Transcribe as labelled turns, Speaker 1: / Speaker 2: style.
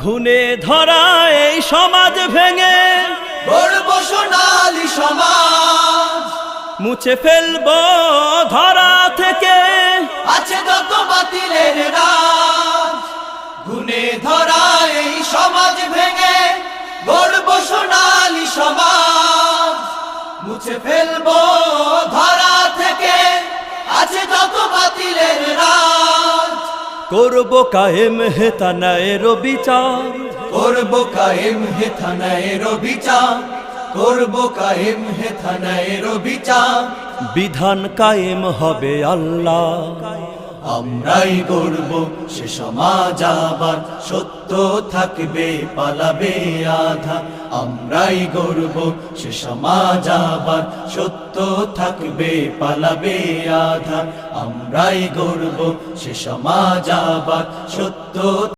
Speaker 1: ঘুণে ধরা এই সমাজ ভেঙে
Speaker 2: গড়ব সোনালী সমাজ,
Speaker 1: মুছে ফেলবো ধরা থেকে
Speaker 2: আছে যত বাতিলের রাজ। গুণে ধরা এই সমাজ ভেঙে গড়ব সোনালী সমাজ, মুছে ফেলবো ধরা থেকে আছে যত বাতিলের রাজ।
Speaker 1: করব কায়েম হেতানায়ের বিচার,
Speaker 2: করব কায়েম হে থানায়ের বিচার, করব কায়েম হে থানায়ের বিচার।
Speaker 1: বিধান কায়েম হবে আল্লাহ।
Speaker 2: আমরাই গড়ব সে সমাজ আবার, সত্য থাকবে পালাবে আধার। আমরাই গড়ব সে সমাজ আবার, সত্য থাকবে পালাবে আধার। আমরাই গড়ব সে সমাজ আবার, সত্য